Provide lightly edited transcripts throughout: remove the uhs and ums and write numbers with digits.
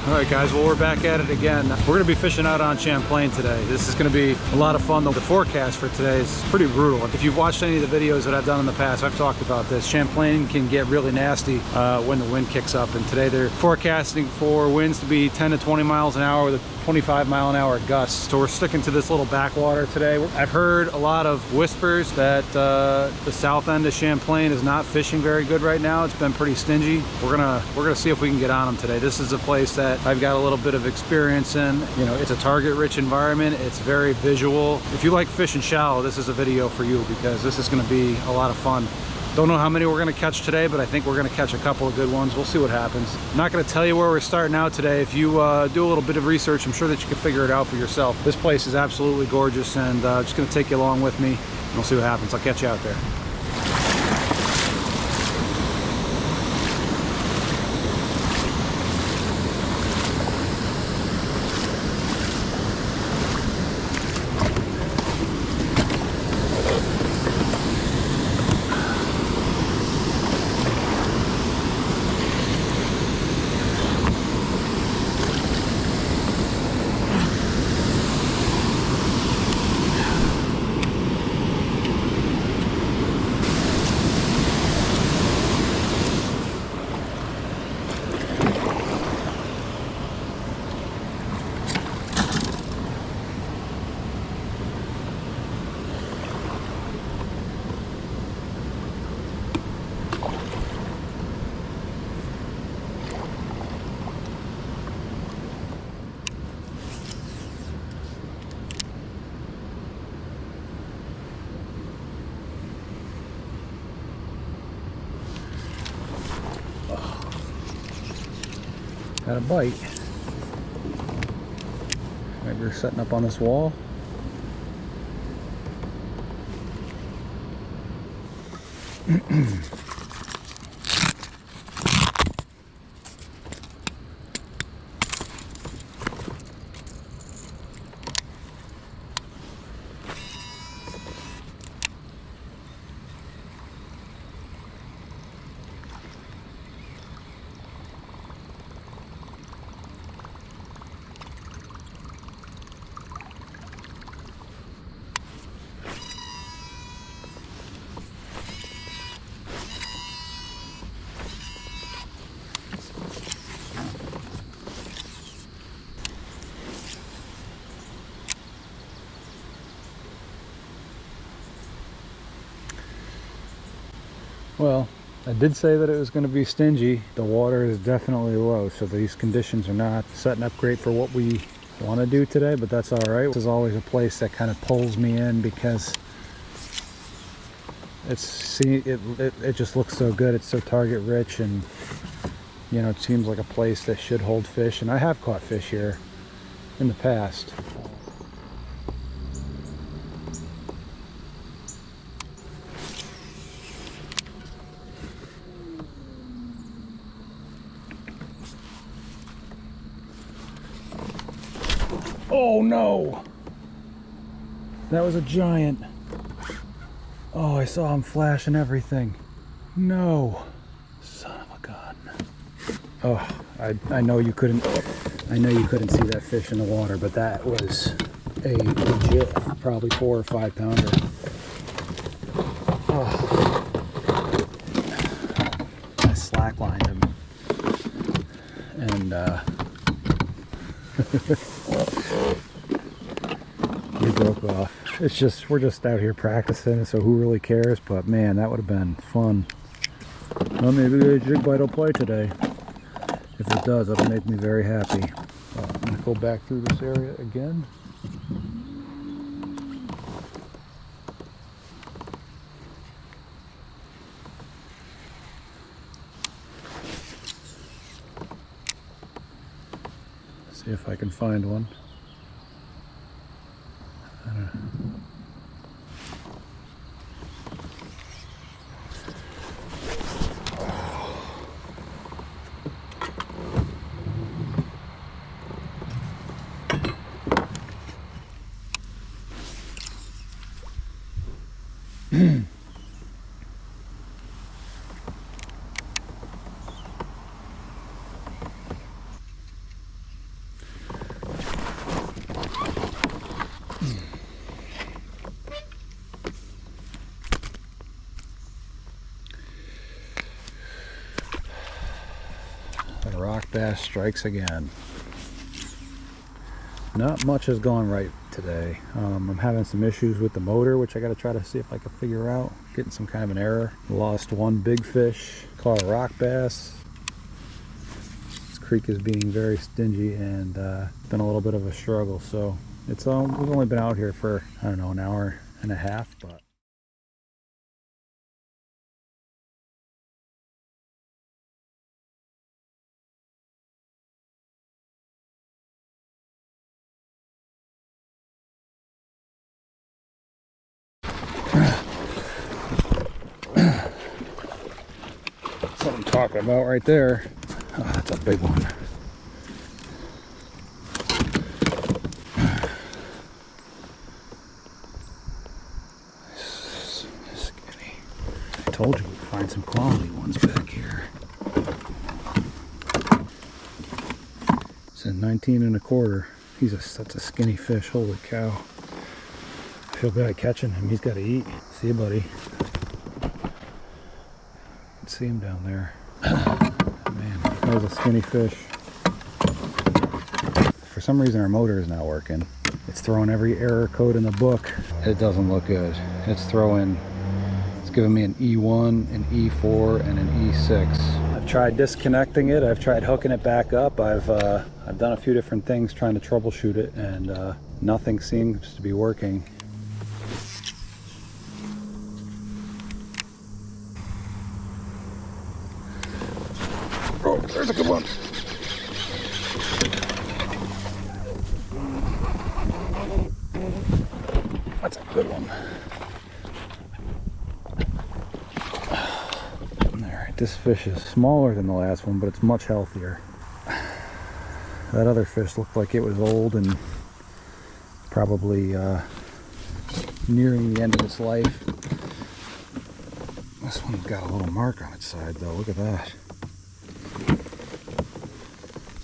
All right, guys, well, we're back at it again. We're gonna be fishing out on Champlain today. This is gonna be a lot of fun. The forecast for today is pretty brutal. If you've watched any of the videos that I've done in the past, I've talked about this. Champlain can get really nasty when the wind kicks up, and today they're forecasting for winds to be 10 to 20 miles an hour with a 25-mile-an-hour gusts. So we're sticking to this little backwater today. I've heard a lot of whispers that the south end of Champlain is not fishing very good right now. It's been pretty stingy. We're gonna see if we can get on them today. This is a place that I've got a little bit of experience in. You know, it's a target-rich environment. It's very visual. If you like fishing shallow, this is a video for you because this is going to be a lot of fun. Don't know how many we're going to catch today, but I think we're going to catch a couple of good ones. We'll see what happens. I'm not going to tell you where we're starting out today. If you do a little bit of research, I'm sure that you can figure it out for yourself. This place is absolutely gorgeous, and just going to take you along with me, and we'll see what happens. I'll catch you out there. Got a bite. Maybe we're setting up on this wall. Well, I did say that it was going to be stingy. The water is definitely low, so these conditions are not setting up great for what we want to do today, but that's all right. This is always a place that kind of pulls me in because it just looks so good. It's so target rich, and you know, it seems like a place that should hold fish, and I have caught fish here in the past. Oh no! That was a giant. Oh, I saw him flash and everything. No. Son of a gun. Oh, I know you couldn't see that fish in the water, but that was a legit, probably 4 or 5 pounder. Oh. I slacklined him. And he broke off. It's just, we're just out here practicing, so who really cares? But man, that would have been fun. Well, maybe the jig bite will play today. If it does, that'll make me very happy. I'm gonna go back through this area again. See if I can find one. I don't know. rock bass strikes again. Not much has gone right today. I'm having some issues with the motor, which I got to try to see if I can figure out. Getting some kind of an error. Lost one big fish. Caught a rock bass. This creek is being very stingy, and it's been a little bit of a struggle. So it's we've only been out here for, I don't know, an hour and a half, but that's what I'm talking about right there. Oh, that's a big one. Skinny. I told you we'd find some quality ones back here. It's a 19 1/4. He's such a skinny fish. Holy cow. I feel bad catching him. He's got to eat. See you, buddy. See him down there. Man, that was a skinny fish. For some reason our motor is not working. It's throwing every error code in the book. It doesn't look good. It's giving me an E1, an E4, and an E6. I've tried disconnecting it. I've tried hooking it back up. I've done a few different things trying to troubleshoot it, and nothing seems to be working. Oh, there's a good one. That's a good one. Alright, this fish is smaller than the last one, but it's much healthier. That other fish looked like it was old and probably nearing the end of its life. This one's got a little mark on its side though, look at that.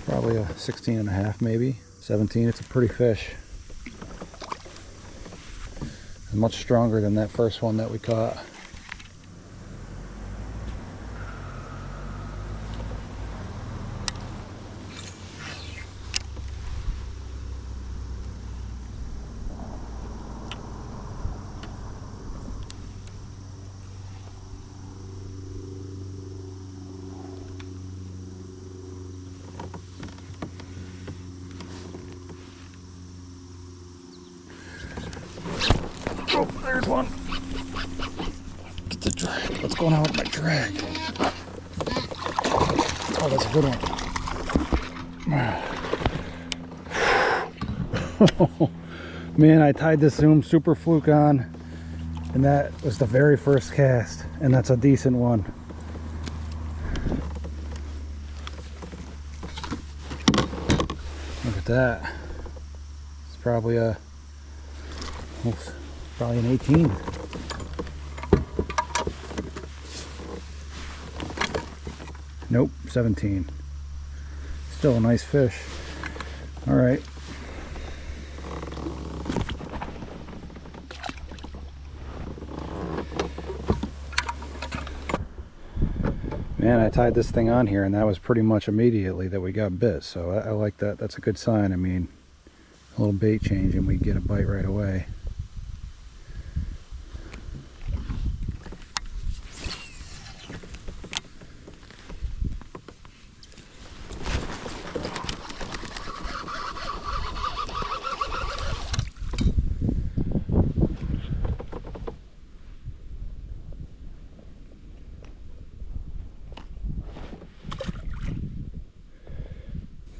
Probably a 16 1/2, maybe 17. It's a pretty fish. It's much stronger than that first one that we caught. Oh, there's one. Get the drag. What's going on with my drag? Oh, that's a good one. Man, I tied this Zoom Super Fluke on, and that was the very first cast, and that's a decent one. Look at that. It's probably an 18. Nope, 17. Still a nice fish. All right. Man, I tied this thing on here, and that was pretty much immediately that we got bit. So I like that. That's a good sign. I mean, a little bait change and we get a bite right away.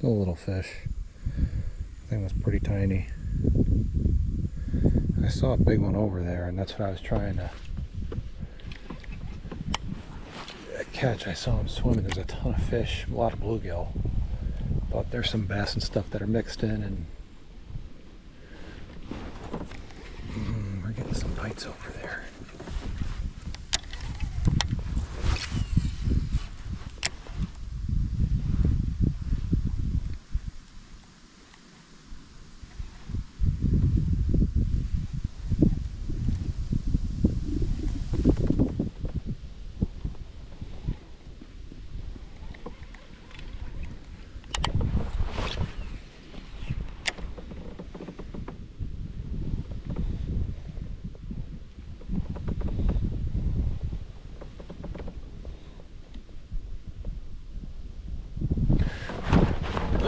A little fish. The thing was pretty tiny. I saw a big one over there, and that's what I was trying to catch. I saw him swimming. There's a ton of fish, a lot of bluegill, but there's some bass and stuff that are mixed in, and we're getting some bites over there.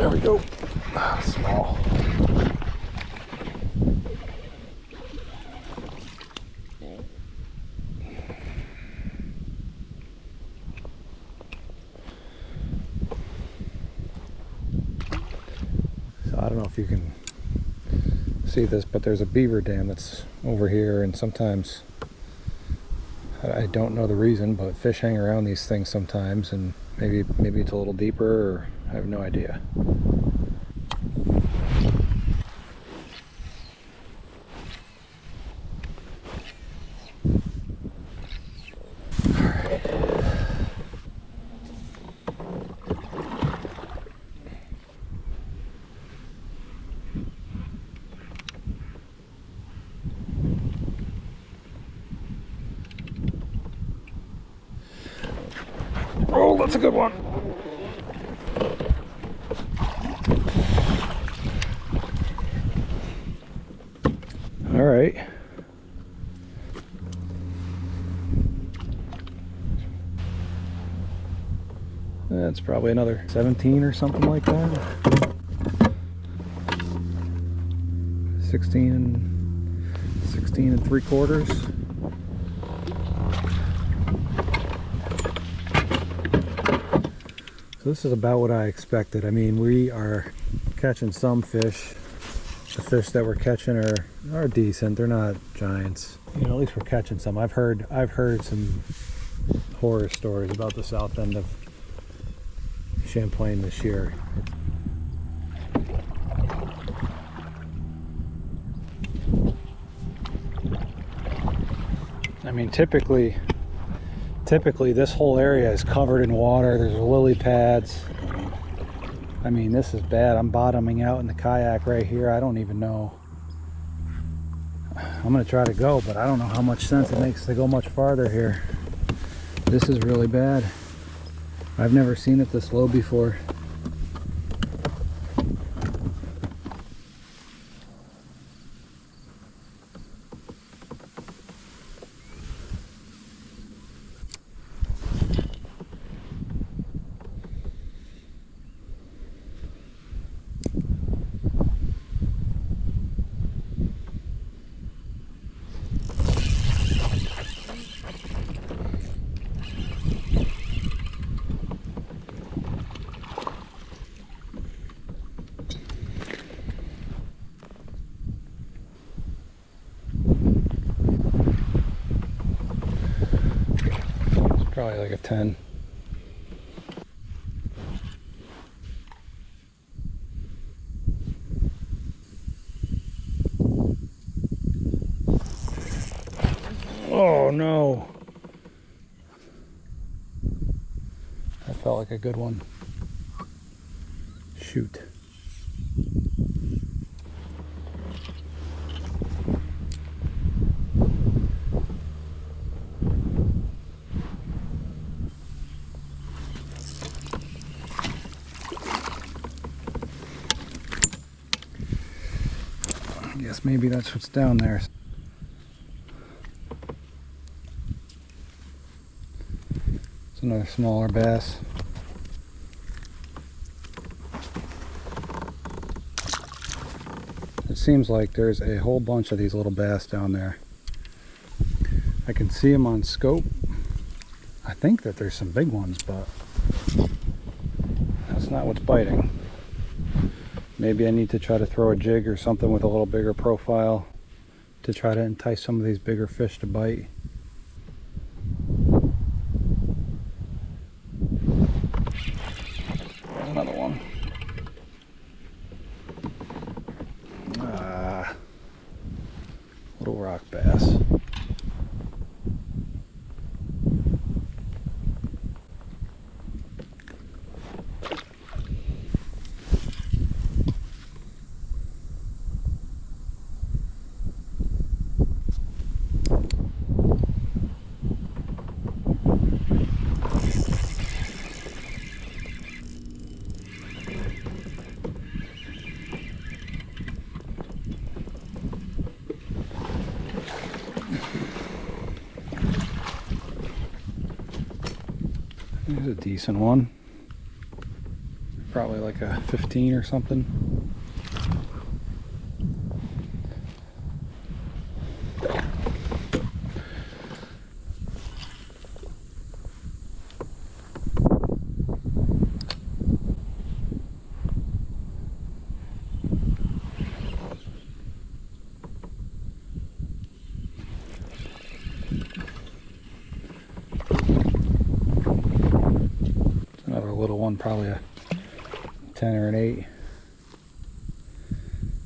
There we go. Small. So I don't know if you can see this, but there's a beaver dam that's over here, and sometimes I don't know the reason, but fish hang around these things sometimes, and maybe it's a little deeper, or I have no idea. Oh, that's a good one. All right. That's probably another 17 or something like that. 16 and 3/4. So this is about what I expected. I mean, we are catching some fish. The fish that we're catching are decent. They're not giants. You know, at least we're catching some. I've heard some horror stories about the south end of Champlain this year. I mean, typically this whole area is covered in water. There's lily pads. I mean, this is bad. I'm bottoming out in the kayak right here. I don't even know. I'm gonna try to go, but I don't know how much sense it makes to go much farther here. This is really bad. I've never seen it this low before. Probably like a 10. Oh no. That felt like a good one. Shoot. I guess maybe that's what's down there. It's another smaller bass. It seems like there's a whole bunch of these little bass down there. I can see them on scope. I think that there's some big ones, but that's not what's biting. Maybe I need to try to throw a jig or something with a little bigger profile to try to entice some of these bigger fish to bite. There's another one. Little rock bass. There's a decent one. probably like a 15 or something. Another little one, probably a 10 or an 8.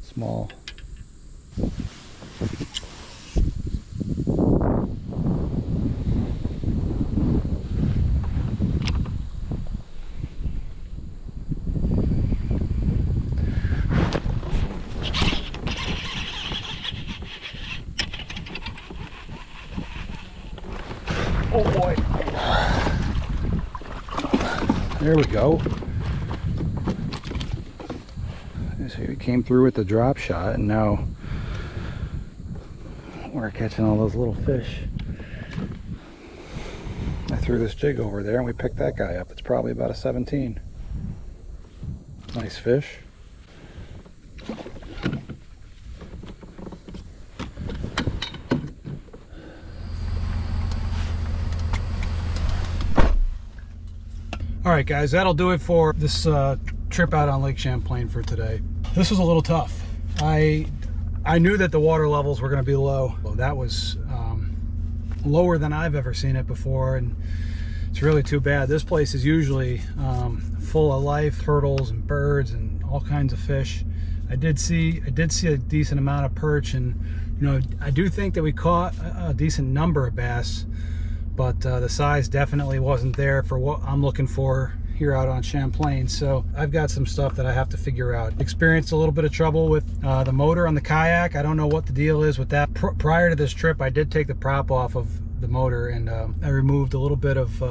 Small. Oh boy. There we go. So we came through with the drop shot, and now we're catching all those little fish. I threw this jig over there and we picked that guy up. It's probably about a 17. Nice fish. All right, guys, that'll do it for this trip out on Lake Champlain for today. This was a little tough. I knew that the water levels were going to be low. That was lower than I've ever seen it before, and it's really too bad. This place is usually full of life, turtles and birds and all kinds of fish. I did see a decent amount of perch, and you know, I do think that we caught a decent number of bass, but the size definitely wasn't there for what I'm looking for here out on Champlain. So I've got some stuff that I have to figure out. Experienced a little bit of trouble with the motor on the kayak. I don't know what the deal is with that. Prior to this trip, I did take the prop off of the motor, and I removed a little bit of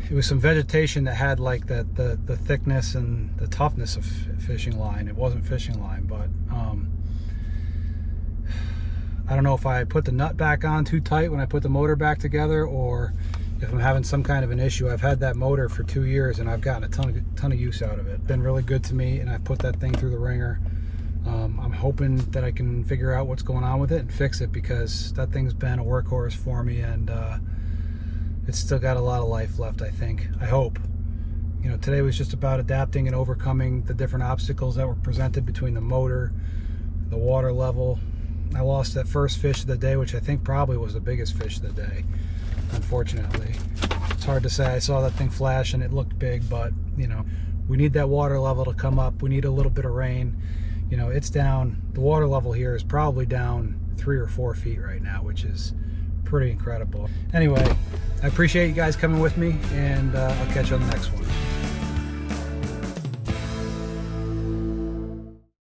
it was some vegetation that had like the thickness and the toughness of fishing line. It wasn't fishing line, but I don't know if I put the nut back on too tight when I put the motor back together, or if I'm having some kind of an issue. I've had that motor for 2 years and I've gotten a ton of use out of it. It's been really good to me, and I've put that thing through the ringer. I'm hoping that I can figure out what's going on with it and fix it, because that thing's been a workhorse for me, and it's still got a lot of life left, I think. I hope. You know, today was just about adapting and overcoming the different obstacles that were presented between the motor, the water level. I lost that first fish of the day, which I think probably was the biggest fish of the day, unfortunately. It's hard to say. I saw that thing flash and it looked big, but you know, we need that water level to come up. We need a little bit of rain. You know, it's down, the water level here is probably down 3 or 4 feet right now, which is pretty incredible. Anyway, I appreciate you guys coming with me, and I'll catch you on the next one.